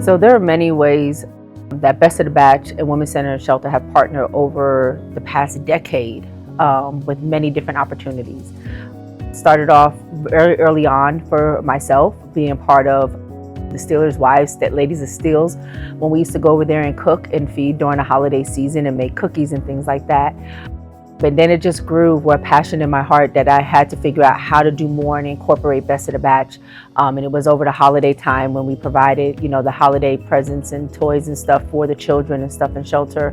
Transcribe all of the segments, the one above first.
So there are many ways that Best of the Batch and Women's Center and Shelter have partnered over the past decade with many different opportunities. Started off very early on for myself, being part of the Steelers Wives, that Ladies of Steels, when we used to go over there and cook and feed during the holiday season and make cookies and things like that. But then it just grew with a passion in my heart that I had to figure out how to do more and incorporate Best of the Batch. And it was over the holiday time when we provided, the holiday presents and toys and stuff for the children and stuff in shelter.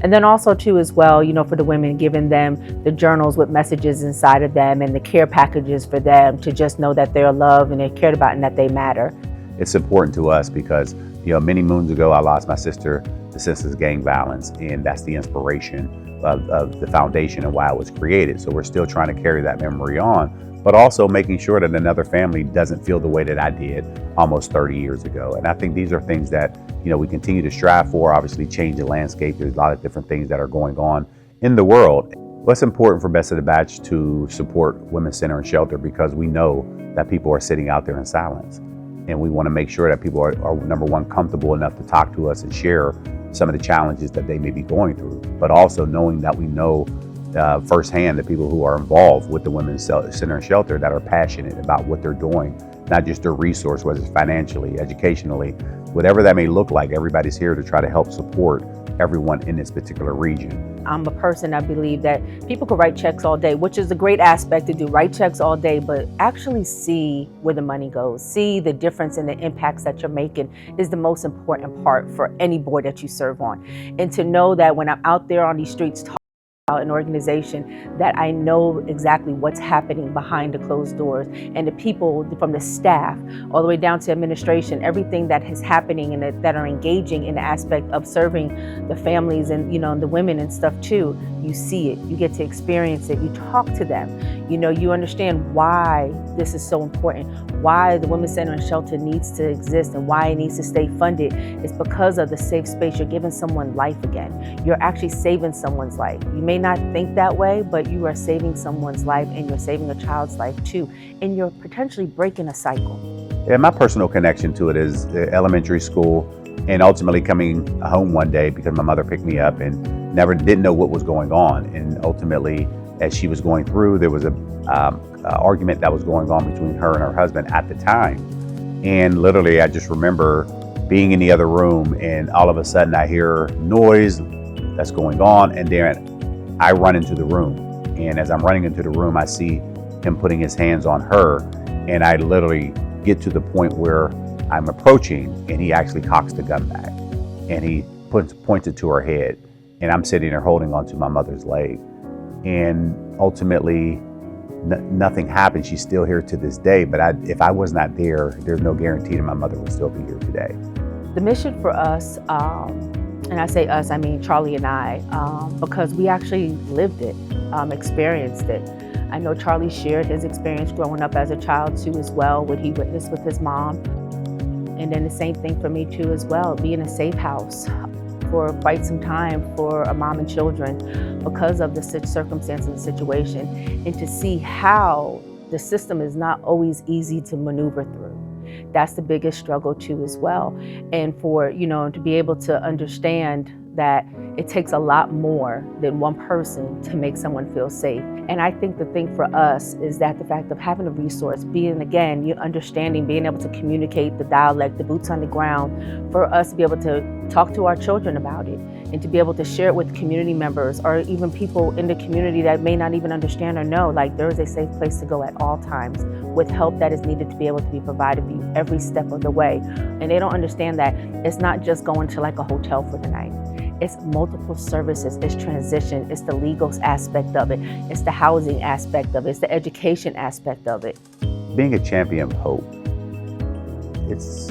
And then also too as well, for the women, giving them the journals with messages inside of them and the care packages for them to just know that they're loved and they're cared about and that they matter. It's important to us because, many moons ago, I lost my sister to senseless gang violence, and that's the inspiration of the foundation and why it was created. So we're still trying to carry that memory on, but also making sure that another family doesn't feel the way that I did almost 30 years ago. And I think these are things that, we continue to strive for, obviously change the landscape. There's a lot of different things that are going on in the world. What's important for Best of the Batch to support Women's Center and Shelter, because we know that people are sitting out there in silence. And we want to make sure that people are number one, comfortable enough to talk to us and share some of the challenges that they may be going through, but also knowing that we know firsthand the people who are involved with the Women's Center and Shelter that are passionate about what they're doing, not just their resource, whether it's financially, educationally, whatever that may look like. Everybody's here to try to help support everyone in this particular region. I'm a person, I believe that people could write checks all day, which is a great aspect to do, write checks all day, but actually see where the money goes, see the difference and the impacts that you're making is the most important part for any board that you serve on. And to know that when I'm out there on these streets talking about an organization, that I know exactly what's happening behind the closed doors, and the people from the staff all the way down to administration, everything that is happening and that are engaging in the aspect of serving the families and the women and stuff too. You see it, you get to experience it, you talk to them, you understand why this is so important, why the Women's Center and Shelter needs to exist and why it needs to stay funded. It's because of the safe space. You're giving someone life again. You're actually saving someone's life. You may not think that way, but you are saving someone's life, and you're saving a child's life too, and you're potentially breaking a cycle. Yeah, my personal connection to it is elementary school, and ultimately coming home one day because my mother picked me up and didn't know what was going on. And ultimately, as she was going through, there was a argument that was going on between her and her husband at the time. And literally, I just remember being in the other room, and all of a sudden I hear noise that's going on, and then I run into the room. And as I'm running into the room, I see him putting his hands on her, and I literally get to the point where I'm approaching, and he actually cocks the gun back, and he points it to her head, and I'm sitting there holding onto my mother's leg. And ultimately, nothing happened. She's still here to this day, but if I was not there, there's no guarantee that my mother would still be here today. The mission for us, and I say us, I mean Charlie and I, because we actually lived it, experienced it. I know Charlie shared his experience growing up as a child too as well, what he witnessed with his mom. And then the same thing for me too as well, being a safe house for quite some time for a mom and children because of the circumstances and situation, and to see how the system is not always easy to maneuver through. That's the biggest struggle too as well. And for, to be able to understand that it takes a lot more than one person to make someone feel safe. And I think the thing for us is that the fact of having a resource, being, again, you understanding, being able to communicate the dialect, the boots on the ground, for us to be able to talk to our children about it and to be able to share it with community members or even people in the community that may not even understand or know, like there is a safe place to go at all times with help that is needed to be able to be provided for you every step of the way. And they don't understand that it's not just going to like a hotel for the night. It's multiple services, it's transition, it's the legal aspect of it, it's the housing aspect of it, it's the education aspect of it. Being a champion of hope, it's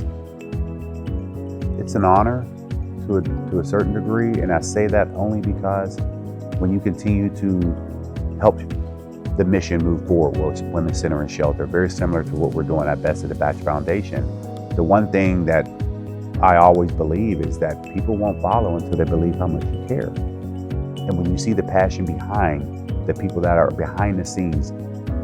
an honor to a certain degree, and I say that only because when you continue to help the mission move forward with Women's Center and Shelter, very similar to what we're doing at Best of the Batch Foundation, the one thing that I always believe is that people won't follow until they believe how much you care. And when you see the passion behind the people that are behind the scenes,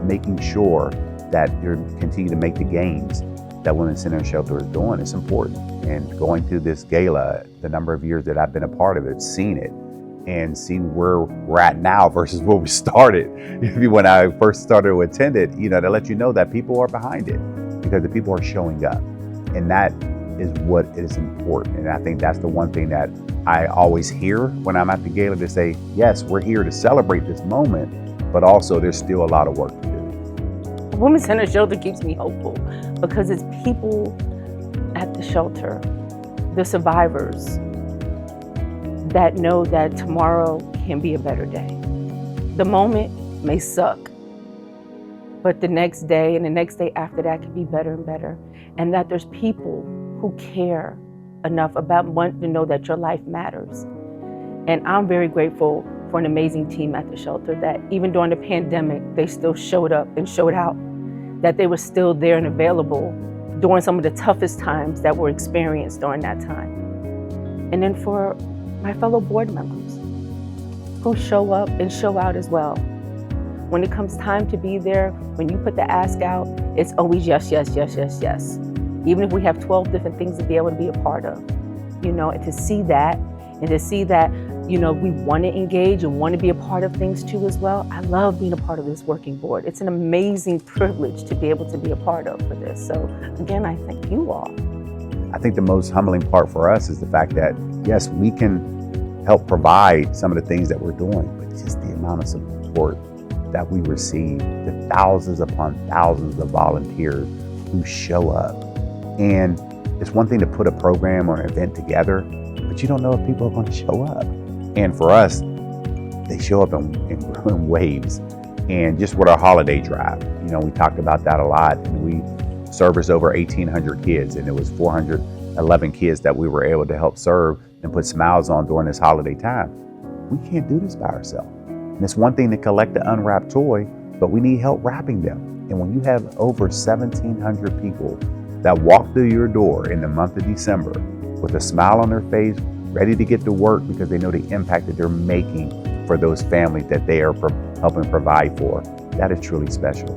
making sure that you continue to make the gains, that Women's Center Shelter is doing is important. And going to this gala, the number of years that I've been a part of it, seen it, and seen where we're at now versus where we started. When I first started to attend it, to let you know that people are behind it because the people are showing up. And that is what is important. And I think that's the one thing that I always hear when I'm at the gala, to say, yes, we're here to celebrate this moment, but also there's still a lot of work to do. Women's Center Shelter keeps me hopeful because it's people at the shelter, the survivors, that know that tomorrow can be a better day. The moment may suck, but the next day and the next day after that can be better and better. And that there's people who care enough about wanting to know that your life matters. And I'm very grateful for an amazing team at the shelter that even during the pandemic, they still showed up and showed out, that they were still there and available during some of the toughest times that were experienced during that time. And then for my fellow board members who show up and show out as well. When it comes time to be there, when you put the ask out, it's always yes, yes, yes, yes, yes. Even if we have 12 different things to be able to be a part of, and to see that, we want to engage and want to be a part of things too as well. I love being a part of this working board. It's an amazing privilege to be able to be a part of for this. So again, I thank you all. I think the most humbling part for us is the fact that, yes, we can help provide some of the things that we're doing, but just the amount of support that we receive, the thousands upon thousands of volunteers who show up. And it's one thing to put a program or an event together, but you don't know if people are going to show up. And for us, they show up in waves. And just with our holiday drive, we talked about that a lot. And we serviced over 1,800 kids, and it was 411 kids that we were able to help serve and put smiles on during this holiday time. We can't do this by ourselves. And it's one thing to collect the unwrapped toy, but we need help wrapping them. And when you have over 1,700 people that walk through your door in the month of December with a smile on their face, ready to get to work because they know the impact that they're making for those families that they are helping provide for, that is truly special.